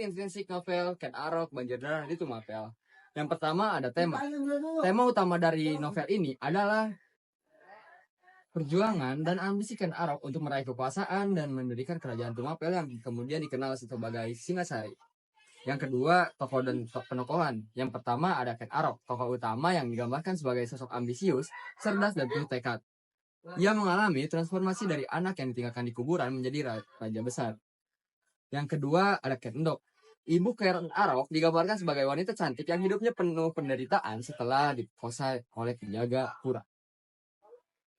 intrinsic novel Ken Arok Banjir Darah di Tumapel. Yang pertama ada tema. Tema utama dari novel ini adalah perjuangan dan ambisi Ken Arok untuk meraih kekuasaan dan mendirikan kerajaan Tumapel yang kemudian dikenal sebagai Singasari. Yang kedua, tokoh dan penokohan. Yang pertama ada Ken Arok, tokoh utama yang digambarkan sebagai sosok ambisius, cerdas dan penuh tekad. Ia mengalami transformasi dari anak yang ditinggalkan di kuburan menjadi raja besar. Yang kedua ada Ken Endok. Ibu Ken Arok digambarkan sebagai wanita cantik yang hidupnya penuh penderitaan setelah diperkosa oleh penjaga pura.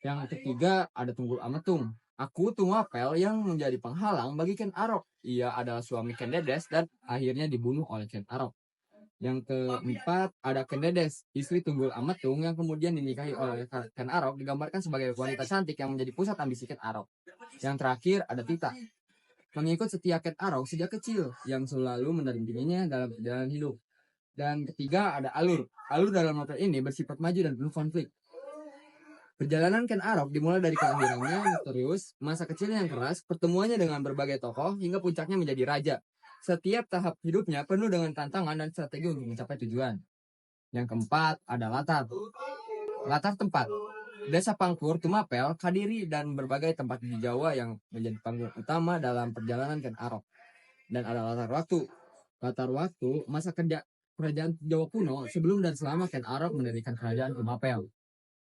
Yang ketiga ada Tunggul Ametung. Aku Tumapel yang menjadi penghalang bagi Ken Arok. Ia adalah suami Ken Dedes dan akhirnya dibunuh oleh Ken Arok. Yang keempat ada Ken Dedes, istri Tunggul Ametung yang kemudian dinikahi oleh Ken Arok, digambarkan sebagai wanita cantik yang menjadi pusat ambisi Ken Arok. Yang terakhir ada Tita, mengikut setia Ken Arok sejak kecil yang selalu mendampinginya dalam perjalanan hidup. Dan ketiga ada Alur. Alur dalam novel ini bersifat maju dan penuh konflik. Perjalanan Ken Arok dimulai dari kelahirannya misterius, masa kecilnya yang keras, pertemuannya dengan berbagai tokoh, hingga puncaknya menjadi raja. Setiap tahap hidupnya penuh dengan tantangan dan strategi untuk mencapai tujuan. Yang keempat ada latar. Latar tempat. Desa Pangkur, Tumapel, Kadiri, dan berbagai tempat di Jawa yang menjadi panggung utama dalam perjalanan Ken Arok. Dan ada latar waktu. Latar waktu masa kerajaan Jawa kuno sebelum dan selama Ken Arok mendirikan kerajaan Tumapel.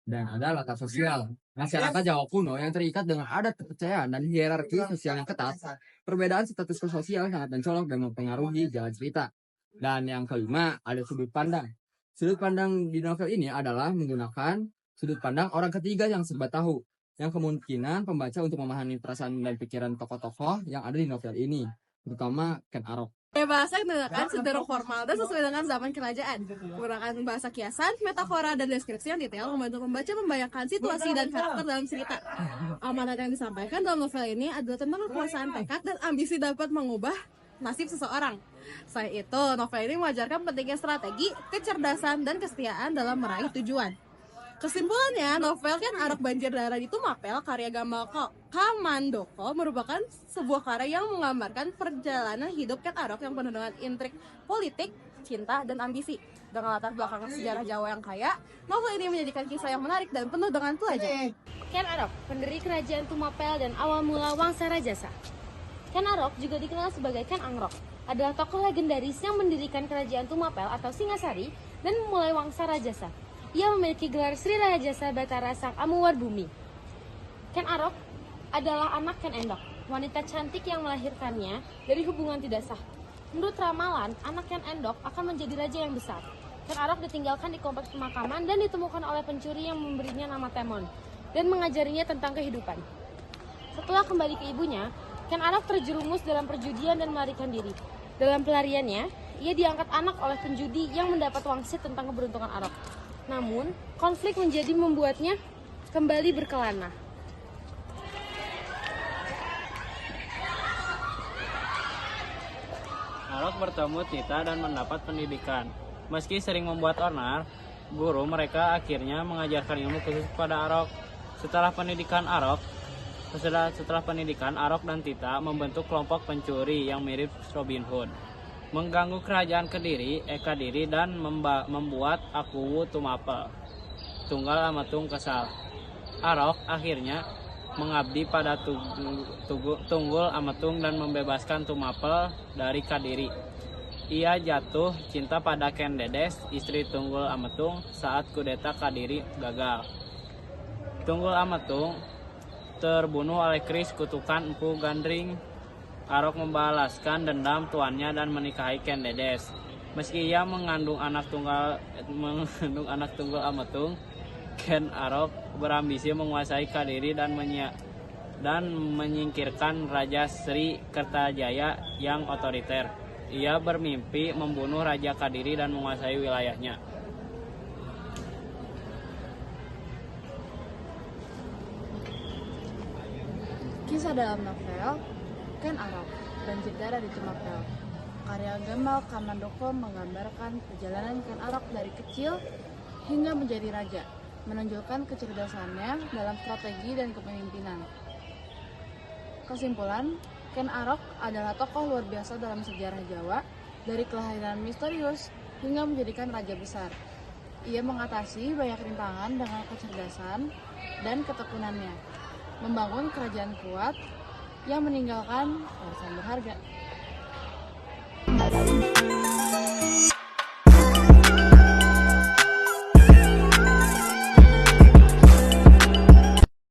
Dan ada latar sosial. Masyarakat Jawa kuno yang terikat dengan adat kepercayaan dan hierarki sosial yang ketat. Perbedaan status sosial sangat mencolok dan mempengaruhi jalan cerita. Dan yang kelima ada sudut pandang. Sudut pandang di novel ini adalah menggunakan sudut pandang orang ketiga yang serba tahu, yang kemungkinan pembaca untuk memahami perasaan dan pikiran tokoh-tokoh yang ada di novel ini, terutama Ken Arok. Bahasa yang digunakan cenderung formal dan sesuai dengan zaman kerajaan. Penggunaan bahasa kiasan, metafora, dan deskripsi yang detail membantu pembaca membayangkan situasi dan karakter dalam cerita. Amanat yang disampaikan dalam novel ini adalah tentang kekuasaan tekad dan ambisi dapat mengubah nasib seseorang. Selain itu, novel ini mengajarkan pentingnya strategi, kecerdasan, dan kesetiaan dalam meraih tujuan. Kesimpulannya, novel Ken Arok Banjir Darah di Tumapel karya Gamal Kamandoko merupakan sebuah karya yang menggambarkan perjalanan hidup Ken Arok yang penuh dengan intrik politik, cinta, dan ambisi. Dengan latar belakang sejarah Jawa yang kaya, novel ini menjadikan kisah yang menarik dan penuh dengan pelajaran. Ken Arok, pendiri kerajaan Tumapel dan awal mula Wangsa Rajasa. Ken Arok juga dikenal sebagai Ken Angrok, adalah tokoh legendaris yang mendirikan kerajaan Tumapel atau Singasari dan memulai Wangsa Rajasa. Ia memiliki gelar Sri Rajasa Batara Sang Amuwar Bumi. Ken Arok adalah anak Ken Endok, wanita cantik yang melahirkannya dari hubungan tidak sah. Menurut ramalan, anak Ken Endok akan menjadi raja yang besar. Ken Arok ditinggalkan di kompleks pemakaman dan ditemukan oleh pencuri yang memberinya nama Temon dan mengajarinya tentang kehidupan. Setelah kembali ke ibunya, Ken Arok terjerumus dalam perjudian dan melarikan diri. Dalam pelariannya, ia diangkat anak oleh penjudi yang mendapat wangsit tentang keberuntungan Arok. Namun, konflik membuatnya kembali berkelana. Arok bertemu Tita dan mendapat pendidikan. Meski sering membuat onar, guru mereka akhirnya mengajarkan ilmu khusus kepada Arok. Setelah pendidikan Arok dan Tita membentuk kelompok pencuri yang mirip Robin Hood, mengganggu kerajaan Kadiri dan membuat Akuwu Tumapel. Tunggal Ametung kesal. Arok akhirnya mengabdi pada Tunggul Ametung dan membebaskan Tumapel dari Kadiri. Ia jatuh cinta pada Ken Dedes, istri Tunggul Ametung, saat kudeta Kadiri gagal. Tunggul Ametung terbunuh oleh Kris kutukan Empu Gandring. Arok membalaskan dendam tuannya dan menikahi Ken Dedes. Meski ia mengandung anak tunggal Ametung, Ken Arok berambisi menguasai Kadiri dan menyingkirkan Raja Sri Kertajaya yang otoriter. Ia bermimpi membunuh Raja Kadiri dan menguasai wilayahnya. Kisah dalam novel Ken Arok Banjir Darah di Tumapel karya Gamal Kamandoko menggambarkan perjalanan Ken Arok dari kecil hingga menjadi raja, menunjukkan kecerdasannya dalam strategi dan kepemimpinan. Kesimpulan, Ken Arok adalah tokoh luar biasa dalam sejarah Jawa dari kelahiran misterius hingga menjadikan raja besar. Ia mengatasi banyak rintangan dengan kecerdasan dan ketekunannya, membangun kerajaan kuat yang meninggalkan warisan berharga.